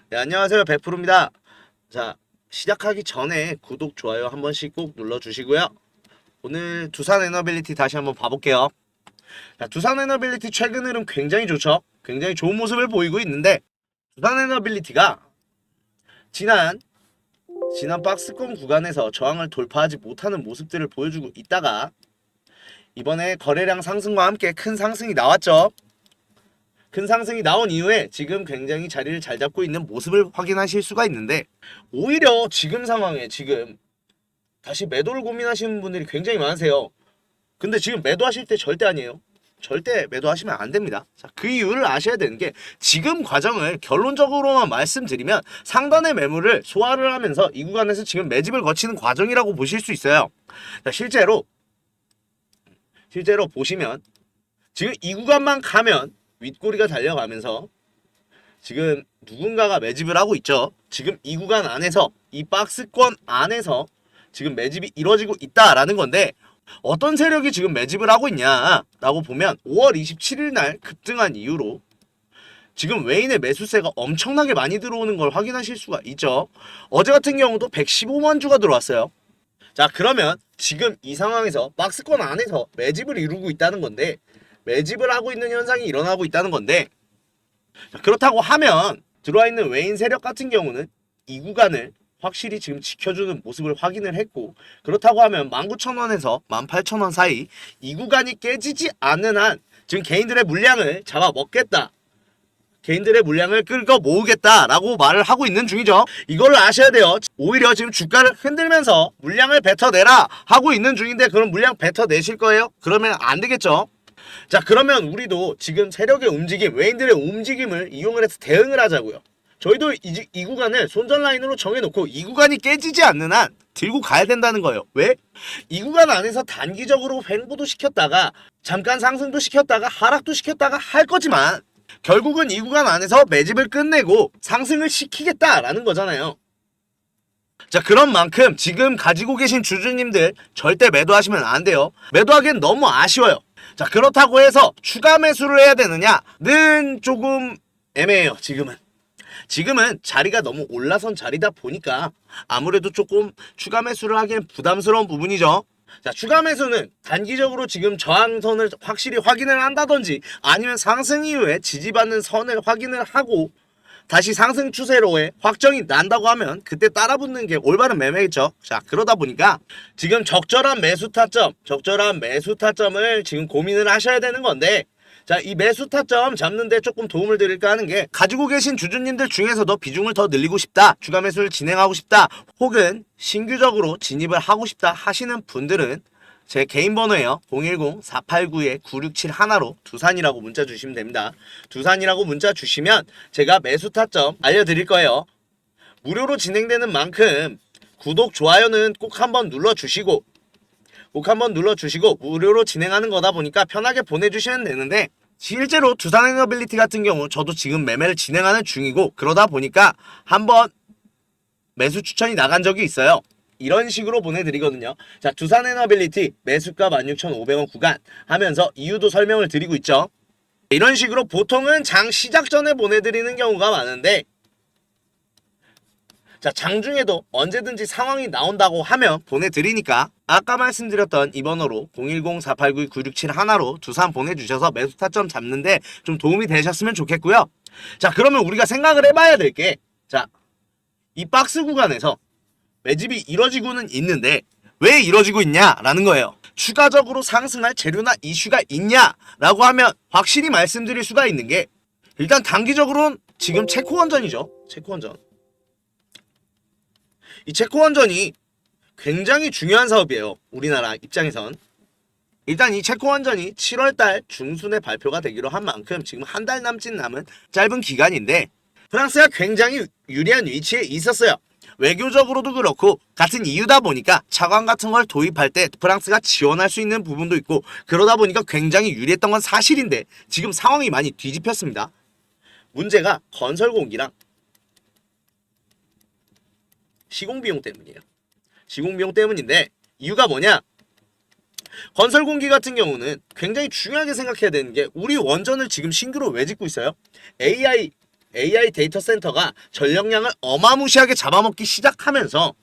네, 안녕하세요. 100%입니다. 자, 시작하기 전에 구독, 좋아요 한 번씩 꼭 눌러주시고요. 오늘 두산 에너빌리티 다시 한번 봐볼게요. 자, 두산 에너빌리티 최근 흐름 굉장히 좋죠? 굉장히 좋은 모습을 보이고 있는데 두산 에너빌리티가 지난 박스권 구간에서 저항을 돌파하지 못하는 모습들을 보여주고 있다가 이번에 거래량 상승과 함께 큰 상승이 나왔죠. 큰 상승이 나온 이후에 지금 굉장히 자리를 잘 잡고 있는 모습을 확인하실 수가 있는데 오히려 지금 상황에 지금 다시 매도를 고민하시는 분들이 굉장히 많으세요. 근데 지금 매도하실 때 절대 아니에요. 절대 매도하시면 안 됩니다. 자, 그 이유를 아셔야 되는 게 지금 과정을 결론적으로만 말씀드리면 상단의 매물을 소화를 하면서 이 구간에서 지금 매집을 거치는 과정이라고 보실 수 있어요. 자, 실제로 보시면 지금 이 구간만 가면 윗꼬리가 달려가면서 지금 누군가가 매집을 하고 있죠. 지금 이 구간 안에서 이 박스권 안에서 지금 매집이 이루어지고 있다라는 건데 어떤 세력이 지금 매집을 하고 있냐라고 보면 5월 27일 날 급등한 이후로 지금 외인의 매수세가 엄청나게 많이 들어오는 걸 확인하실 수가 있죠. 어제 같은 경우도 115만 주가 들어왔어요. 자, 그러면 지금 이 상황에서 박스권 안에서 매집을 이루고 있다는 건데 매집을 하고 있는 현상이 일어나고 있다는 건데 자, 그렇다고 하면 들어와 있는 외인 세력 같은 경우는 이 구간을 확실히 지금 지켜주는 모습을 확인을 했고 그렇다고 하면 19,000원에서 18,000원 사이 이 구간이 깨지지 않는 한 지금 개인들의 물량을 잡아먹겠다. 개인들의 물량을 끌고 모으겠다라고 말을 하고 있는 중이죠. 이걸 아셔야 돼요. 오히려 지금 주가를 흔들면서 물량을 뱉어내라 하고 있는 중인데 그럼 물량 뱉어내실 거예요? 그러면 안 되겠죠. 자, 그러면 우리도 지금 세력의 움직임, 외인들의 움직임을 이용을 해서 대응을 하자고요. 저희도 이 구간을 손절 라인으로 정해놓고 이 구간이 깨지지 않는 한 들고 가야 된다는 거예요. 왜? 이 구간 안에서 단기적으로 횡보도 시켰다가 잠깐 상승도 시켰다가 하락도 시켰다가 할 거지만 결국은 이 구간 안에서 매집을 끝내고 상승을 시키겠다라는 거잖아요. 자, 그런 만큼 지금 가지고 계신 주주님들 절대 매도하시면 안 돼요. 매도하기엔 너무 아쉬워요. 자, 그렇다고 해서 추가 매수를 해야 되느냐는 조금 애매해요. 지금은 자리가 너무 올라선 자리다 보니까 아무래도 조금 추가 매수를 하기엔 부담스러운 부분이죠. 자, 추가 매수는 단기적으로 지금 저항선을 확실히 확인을 한다든지 아니면 상승 이후에 지지받는 선을 확인을 하고 다시 상승 추세로의 확정이 난다고 하면 그때 따라붙는 게 올바른 매매겠죠. 자, 그러다 보니까 지금 적절한 매수 타점을 지금 고민을 하셔야 되는 건데 자, 이 매수 타점 잡는데 조금 도움을 드릴까 하는 게 가지고 계신 주주님들 중에서도 비중을 더 늘리고 싶다, 추가 매수를 진행하고 싶다, 혹은 신규적으로 진입을 하고 싶다 하시는 분들은 제 개인 번호예요. 010-489-9671로 두산이라고 문자 주시면 됩니다. 두산이라고 문자 주시면 제가 매수 타점 알려드릴 거예요. 무료로 진행되는 만큼 구독, 좋아요는 꼭 한번 눌러주시고 무료로 진행하는 거다 보니까 편하게 보내주시면 되는데 실제로 두산에너빌리티 같은 경우 저도 지금 매매를 진행하는 중이고 그러다 보니까 한번 매수 추천이 나간 적이 있어요. 이런 식으로 보내드리거든요. 자, 두산에너빌리티 매수가 16,500원 구간 하면서 이유도 설명을 드리고 있죠. 이런 식으로 보통은 장 시작 전에 보내드리는 경우가 많은데 자, 장중에도 언제든지 상황이 나온다고 하면 보내드리니까 아까 말씀드렸던 이 번호로 010-489-9671로 두산 보내주셔서 매수 타점 잡는데 좀 도움이 되셨으면 좋겠고요. 자, 그러면 우리가 생각을 해봐야 될 게 자, 이 박스 구간에서 매집이 이뤄지고는 있는데 왜 이뤄지고 있냐라는 거예요. 추가적으로 상승할 재료나 이슈가 있냐라고 하면 확실히 말씀드릴 수가 있는 게 일단 단기적으로는 지금 체코 원전이죠. 체코 원전. 이 체코 원전이 굉장히 중요한 사업이에요. 우리나라 입장에선. 일단 이 체코 원전이 7월달 중순에 발표가 되기로 한 만큼 지금 한 달 남짓 남은 짧은 기간인데 프랑스가 굉장히 유리한 위치에 있었어요. 외교적으로도 그렇고 같은 이유다 보니까 차관 같은 걸 도입할 때 프랑스가 지원할 수 있는 부분도 있고 그러다 보니까 굉장히 유리했던 건 사실인데 지금 상황이 많이 뒤집혔습니다. 문제가 건설 공기랑 시공비용 때문이에요. 시공비용 때문인데 이유가 뭐냐? 건설 공기 같은 경우는 굉장히 중요하게 생각해야 되는 게 우리 원전을 지금 신규로 왜 짓고 있어요? AI 데이터 센터가 전력량을 어마무시하게 잡아먹기 시작하면서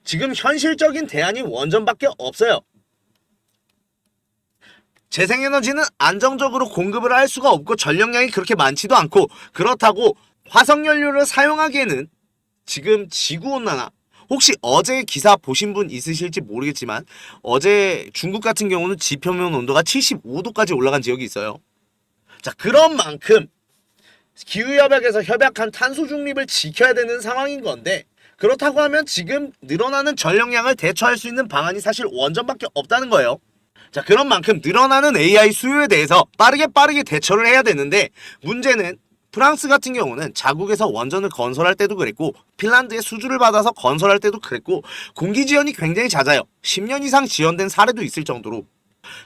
지금 현실적인 대안이 원전밖에 없어요. 재생에너지는 안정적으로 공급을 할 수가 없고 전력량이 그렇게 많지도 않고, 그렇다고 화석연료를 사용하기에는 지금 지구온난화, 혹시 어제 기사 보신 분 있으실지 모르겠지만 어제 중국 같은 경우는 지표면 온도가 75도까지 올라간 지역이 있어요. 자, 그런 만큼 기후협약에서 협약한 탄소 중립을 지켜야 되는 상황인 건데, 그렇다고 하면 지금 늘어나는 전력량을 대처할 수 있는 방안이 사실 원전밖에 없다는 거예요. 자, 그런 만큼 늘어나는 AI 수요에 대해서 빠르게 대처를 해야 되는데, 문제는 프랑스 같은 경우는 자국에서 원전을 건설할 때도 그랬고 핀란드의 수주를 받아서 건설할 때도 그랬고 공기 지원이 굉장히 잦아요. 10년 이상 지연된 사례도 있을 정도로.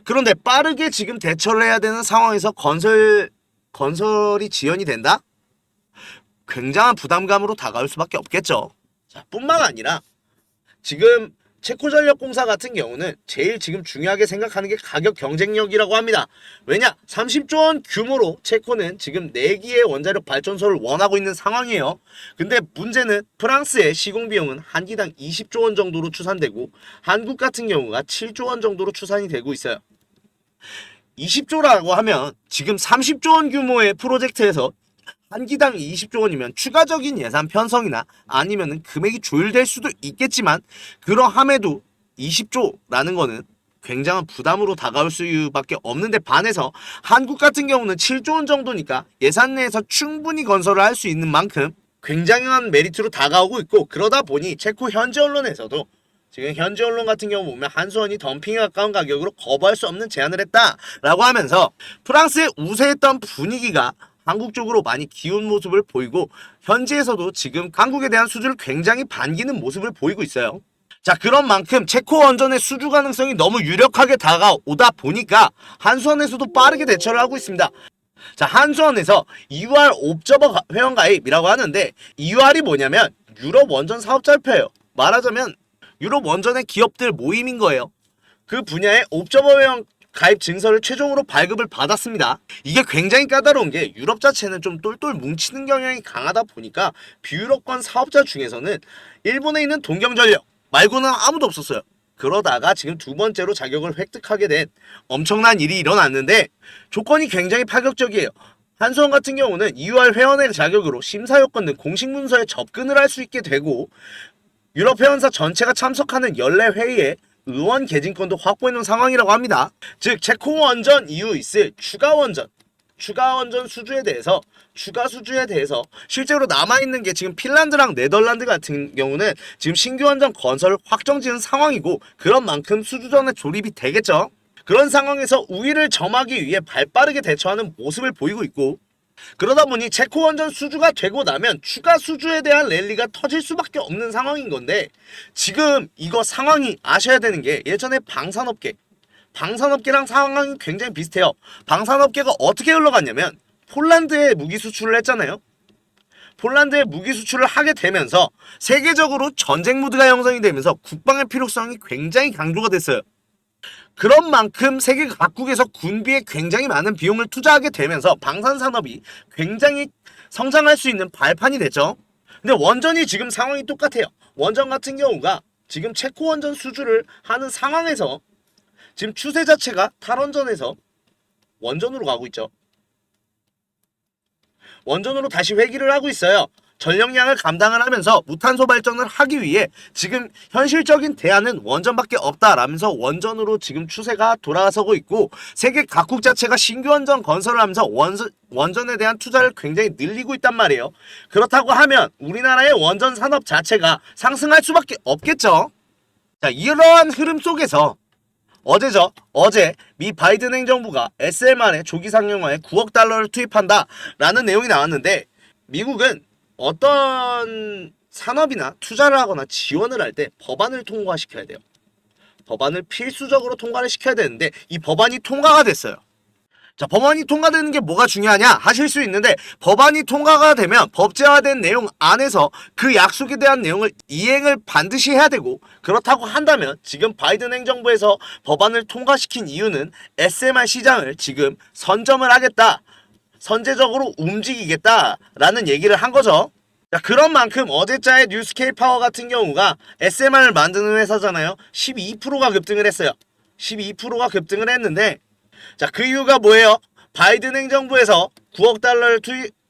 그런데 빠르게 지금 대처를 해야 되는 상황에서 건설이 지연이 된다? 굉장한 부담감으로 다가올 수밖에 없겠죠. 자, 뿐만 아니라 지금 체코전력공사 같은 경우는 제일 지금 중요하게 생각하는 게 가격 경쟁력이라고 합니다. 왜냐? 30조 원 규모로 체코는 지금 4기의 원자력 발전소를 원하고 있는 상황이에요. 근데 문제는 프랑스의 시공 비용은 한 기당 20조 원 정도로 추산되고 한국 같은 경우가 7조 원 정도로 추산이 되고 있어요. 20조라고 하면 지금 30조 원 규모의 프로젝트에서 한 기당 20조 원이면 추가적인 예산 편성이나 아니면은 금액이 조율될 수도 있겠지만, 그러함에도 20조라는 거는 굉장한 부담으로 다가올 수밖에 없는데 반해서 한국 같은 경우는 7조 원 정도니까 예산 내에서 충분히 건설을 할 수 있는 만큼 굉장한 메리트로 다가오고 있고, 그러다 보니 체코 현지 언론에서도 지금 현지 언론 같은 경우 보면 한수원이 덤핑에 가까운 가격으로 거부할 수 없는 제안을 했다라고 하면서 프랑스의 우세했던 분위기가 한국 쪽으로 많이 기운 모습을 보이고, 현지에서도 지금 한국에 대한 수주를 굉장히 반기는 모습을 보이고 있어요. 자, 그런 만큼 체코 원전의 수주 가능성이 너무 유력하게 다가오다 보니까 한수원에서도 빠르게 대처를 하고 있습니다. 자, 한수원에서 EUR 옵저버 회원가입이라고 하는데, EUR이 뭐냐면 유럽 원전 사업자협회예요. 말하자면 유럽 원전의 기업들 모임인 거예요. 그 분야의 옵저버 회원 가입 증서를 최종으로 발급을 받았습니다. 이게 굉장히 까다로운 게 유럽 자체는 좀 똘똘 뭉치는 경향이 강하다 보니까 비유럽권 사업자 중에서는 일본에 있는 동경전력 말고는 아무도 없었어요. 그러다가 지금 두 번째로 자격을 획득하게 된 엄청난 일이 일어났는데, 조건이 굉장히 파격적이에요. 한수원 같은 경우는 EUR 회원의 자격으로 심사 요건 등 공식 문서에 접근을 할 수 있게 되고, 유럽 회원사 전체가 참석하는 연례 회의에 의원 개진권도 확보해놓은 상황이라고 합니다. 즉 체코 원전 이후 있을 추가 원전 수주에 대해서 실제로 남아있는 게 지금 핀란드랑 네덜란드 같은 경우는 지금 신규 원전 건설을 확정지은 상황이고, 그런 만큼 수주전에 조립이 되겠죠. 그런 상황에서 우위를 점하기 위해 발빠르게 대처하는 모습을 보이고 있고, 그러다 보니 체코 원전 수주가 되고 나면 추가 수주에 대한 랠리가 터질 수밖에 없는 상황인 건데, 지금 이거 상황이 아셔야 되는 게 예전에 방산업계랑 상황이 굉장히 비슷해요. 방산업계가 어떻게 흘러갔냐면 폴란드에 무기 수출을 했잖아요. 폴란드에 무기 수출을 하게 되면서 세계적으로 전쟁 무드가 형성이 되면서 국방의 필요성이 굉장히 강조가 됐어요. 그런 만큼 세계 각국에서 군비에 굉장히 많은 비용을 투자하게 되면서 방산산업이 굉장히 성장할 수 있는 발판이 됐죠. 근데 원전이 지금 상황이 똑같아요. 원전 같은 경우가 지금 체코 원전 수주를 하는 상황에서 지금 추세 자체가 탈원전에서 원전으로 가고 있죠. 원전으로 다시 회귀를 하고 있어요. 전력량을 감당을 하면서 무탄소 발전을 하기 위해 지금 현실적인 대안은 원전밖에 없다라면서 원전으로 지금 추세가 돌아서고 있고, 세계 각국 자체가 신규 원전 건설을 하면서 원전에 대한 투자를 굉장히 늘리고 있단 말이에요. 그렇다고 하면 우리나라의 원전 산업 자체가 상승할 수밖에 없겠죠. 자, 이러한 흐름 속에서 어제 미 바이든 행정부가 SMR의 조기 상용화에 9억 달러를 투입한다라는 내용이 나왔는데, 미국은 어떤 산업이나 투자를 하거나 지원을 할 때 법안을 통과시켜야 돼요. 법안을 필수적으로 통과를 시켜야 되는데 이 법안이 통과가 됐어요. 자, 법안이 통과되는 게 뭐가 중요하냐 하실 수 있는데, 법안이 통과가 되면 법제화된 내용 안에서 그 약속에 대한 내용을 이행을 반드시 해야 되고, 그렇다고 한다면 지금 바이든 행정부에서 법안을 통과시킨 이유는 SMR 시장을 지금 선점을 하겠다, 선제적으로 움직이겠다라는 얘기를 한 거죠. 자, 그런 만큼 어제자의 뉴스케일 파워 같은 경우가 SMR을 만드는 회사잖아요. 12%가 급등을 했어요. 12%가 급등을 했는데, 자, 그 이유가 뭐예요? 바이든 행정부에서 9억 달러를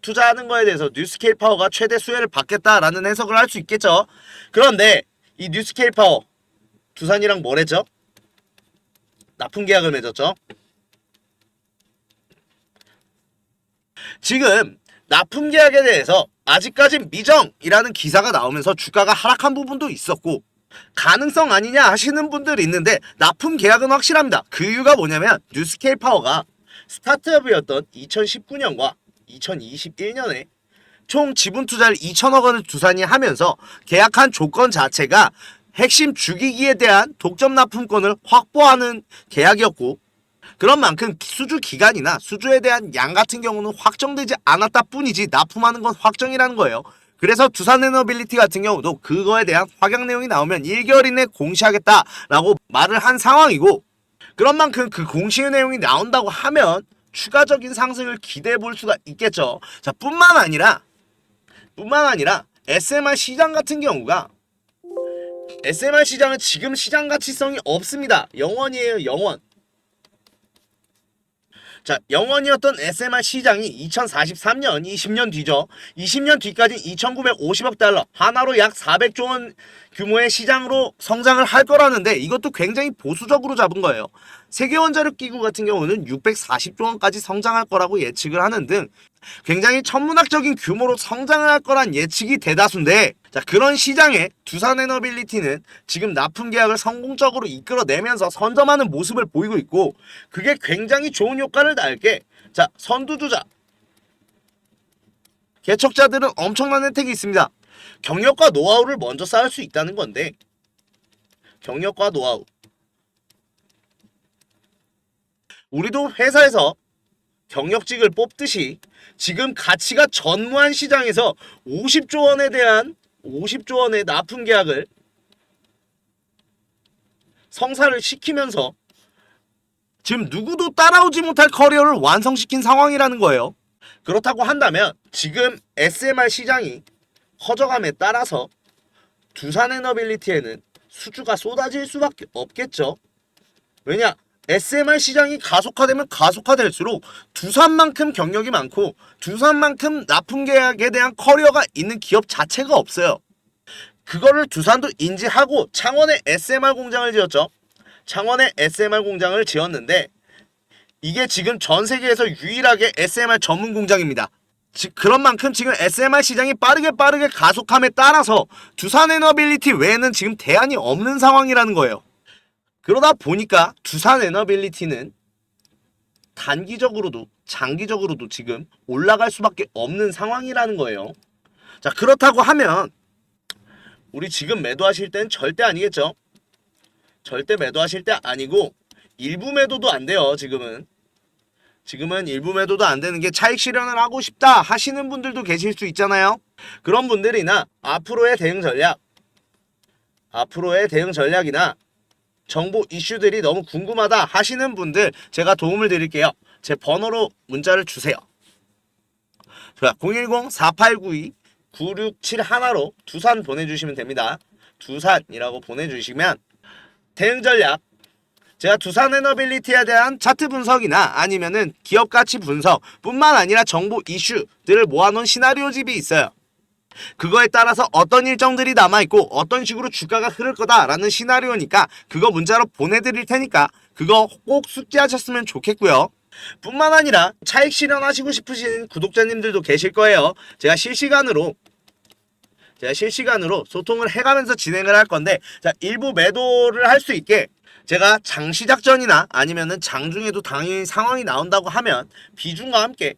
투자하는 거에 대해서 뉴스케일 파워가 최대 수혜를 받겠다라는 해석을 할 수 있겠죠. 그런데 이 뉴스케일 파워 두산이랑 뭘 했죠? 납품 계약을 맺었죠. 지금 납품 계약에 대해서 아직까진 미정이라는 기사가 나오면서 주가가 하락한 부분도 있었고, 가능성 아니냐 하시는 분들이 있는데 납품 계약은 확실합니다. 그 이유가 뭐냐면 뉴스케일 파워가 스타트업이었던 2019년과 2021년에 총 지분 투자를 2천억 원을 두산이 하면서 계약한 조건 자체가 핵심 주기기에 대한 독점 납품권을 확보하는 계약이었고, 그런 만큼 수주 기간이나 수주에 대한 양 같은 경우는 확정되지 않았다 뿐이지 납품하는 건 확정이라는 거예요. 그래서 두산에너빌리티 같은 경우도 그거에 대한 확약 내용이 나오면 1개월 이내 공시하겠다라고 말을 한 상황이고, 그런 만큼 그 공시 내용이 나온다고 하면 추가적인 상승을 기대해 볼 수가 있겠죠. 자, 뿐만 아니라 SMR 시장 같은 경우가, SMR 시장은 지금 시장 가치성이 없습니다. 영원이에요, 영원. 자, 영원이었던 SMR 시장이 2043년, 20년 뒤죠. 20년 뒤까지 2,950억 달러, 하나로 약 400조 원 규모의 시장으로 성장을 할 거라는데, 이것도 굉장히 보수적으로 잡은 거예요. 세계원자력기구 같은 경우는 640조 원까지 성장할 거라고 예측을 하는 등 굉장히 천문학적인 규모로 성장을 할 거란 예측이 대다수인데, 자, 그런 시장에 두산에너빌리티는 지금 납품 계약을 성공적으로 이끌어내면서 선점하는 모습을 보이고 있고, 그게 굉장히 좋은 효과를 낳을 게, 자, 선두주자 개척자들은 엄청난 혜택이 있습니다. 경력과 노하우를 먼저 쌓을 수 있다는 건데, 경력과 노하우, 우리도 회사에서 경력직을 뽑듯이 지금 가치가 전무한 시장에서 50조 원에 대한 50조 원의 납품 계약을 성사를 시키면서 지금 누구도 따라오지 못할 커리어를 완성시킨 상황이라는 거예요. 그렇다고 한다면 지금 SMR 시장이 커져감에 따라서 두산에너빌리티에는 수주가 쏟아질 수밖에 없겠죠. 왜냐? SMR 시장이 가속화되면 가속화될수록 두산만큼 경력이 많고 두산만큼 납품 계약에 대한 커리어가 있는 기업 자체가 없어요. 그거를 두산도 인지하고 창원에 SMR 공장을 지었죠. 창원에 SMR 공장을 지었는데 이게 지금 전 세계에서 유일하게 SMR 전문 공장입니다. 그런 만큼 지금 SMR 시장이 빠르게 가속함에 따라서 두산에너빌리티 외에는 지금 대안이 없는 상황이라는 거예요. 그러다 보니까 두산에너빌리티는 단기적으로도 장기적으로도 지금 올라갈 수밖에 없는 상황이라는 거예요. 자, 그렇다고 하면 우리 지금 매도하실 땐 절대 아니겠죠. 절대 매도하실 때 아니고 일부 매도도 안 돼요. 지금은 일부 매도도 안 되는 게, 차익 실현을 하고 싶다 하시는 분들도 계실 수 있잖아요. 그런 분들이나 앞으로의 대응 전략이나 정보 이슈들이 너무 궁금하다 하시는 분들 제가 도움을 드릴게요. 제 번호로 문자를 주세요. 010-4892-9671로 두산 보내주시면 됩니다. 두산이라고 보내주시면 대응 전략, 제가 두산에너빌리티에 대한 차트 분석이나 아니면은 기업 가치 분석 뿐만 아니라 정보 이슈들을 모아놓은 시나리오집이 있어요. 그거에 따라서 어떤 일정들이 남아있고 어떤 식으로 주가가 흐를 거다라는 시나리오니까 그거 문자로 보내드릴 테니까 그거 꼭 숙지하셨으면 좋겠고요. 뿐만 아니라 차익 실현하시고 싶으신 구독자님들도 계실 거예요. 제가 실시간으로 소통을 해가면서 진행을 할 건데, 자, 일부 매도를 할 수 있게 제가 장 시작 전이나 아니면은 장중에도 당연히 상황이 나온다고 하면 비중과 함께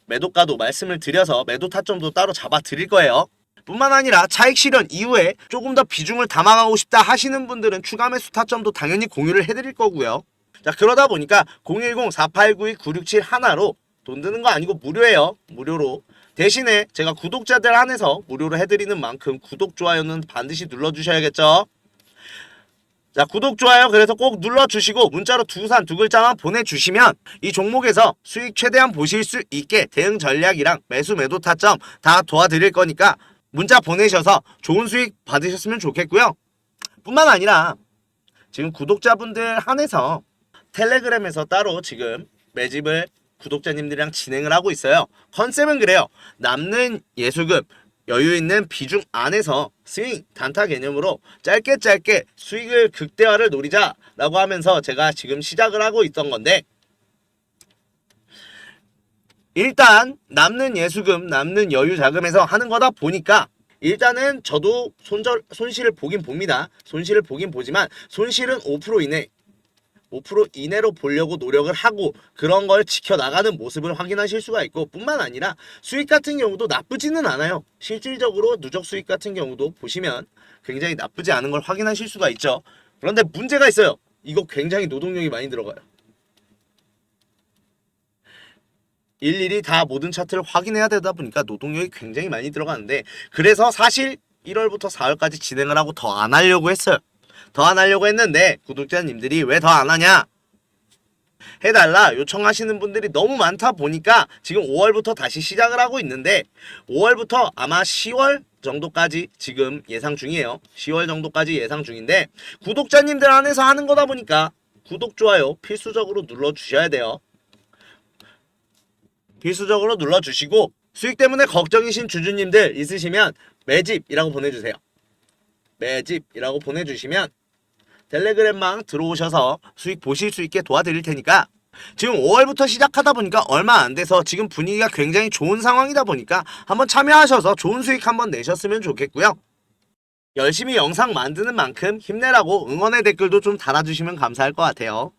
매도가도 말씀을 드려서 매도 타점도 따로 잡아 드릴 거예요. 뿐만 아니라 차익 실현 이후에 조금 더 비중을 담아가고 싶다 하시는 분들은 추가 매수 타점도 당연히 공유를 해드릴 거고요. 자, 그러다 보니까 010-4892-9671로 돈 드는 거 아니고 무료예요. 무료로. 대신에 제가 구독자들 한해서 무료로 해드리는 만큼 구독, 좋아요는 반드시 눌러주셔야겠죠. 자, 구독, 좋아요 그래서 꼭 눌러주시고 문자로 두산 두 글자만 보내주시면 이 종목에서 수익 최대한 보실 수 있게 대응 전략이랑 매수 매도 타점 다 도와드릴 거니까 문자 보내셔서 좋은 수익 받으셨으면 좋겠고요. 뿐만 아니라 지금 구독자분들 한해서 텔레그램에서 따로 지금 매집을 구독자님들이랑 진행을 하고 있어요. 컨셉은 그래요. 남는 예수금 여유 있는 비중 안에서 스윙 단타 개념으로 짧게 수익을 극대화를 노리자라고 하면서 제가 지금 시작을 하고 있던 건데, 일단 남는 예수금 남는 여유 자금에서 하는 거다 보니까 일단은 저도 손실을 보긴 봅니다. 손실을 보긴 보지만 손실은 5% 이내 5% 이내로 보려고 노력을 하고 그런 걸 지켜나가는 모습을 확인하실 수가 있고, 뿐만 아니라 수익 같은 경우도 나쁘지는 않아요. 실질적으로 누적 수익 같은 경우도 보시면 굉장히 나쁘지 않은 걸 확인하실 수가 있죠. 그런데 문제가 있어요. 이거 굉장히 노동력이 많이 들어가요. 일일이 다 모든 차트를 확인해야 되다 보니까 노동력이 굉장히 많이 들어가는데, 그래서 사실 1월부터 4월까지 진행을 하고 더 안 하려고 했어요. 더 안 하려고 했는데 구독자님들이 왜 더 안 하냐 해달라 요청하시는 분들이 너무 많다 보니까 지금 5월부터 다시 시작을 하고 있는데, 5월부터 아마 10월 정도까지 지금 예상 중이에요. 10월 정도까지 예상 중인데, 구독자님들 안에서 하는 거다 보니까 구독, 좋아요 필수적으로 눌러주셔야 돼요. 필수적으로 눌러주시고, 수익 때문에 걱정이신 주주님들 있으시면 매집이라고 보내주세요. 매집이라고 보내주시면 텔레그램망 들어오셔서 수익 보실 수 있게 도와드릴 테니까, 지금 5월부터 시작하다 보니까 얼마 안 돼서 지금 분위기가 굉장히 좋은 상황이다 보니까 한번 참여하셔서 좋은 수익 한번 내셨으면 좋겠고요. 열심히 영상 만드는 만큼 힘내라고 응원의 댓글도 좀 달아주시면 감사할 것 같아요.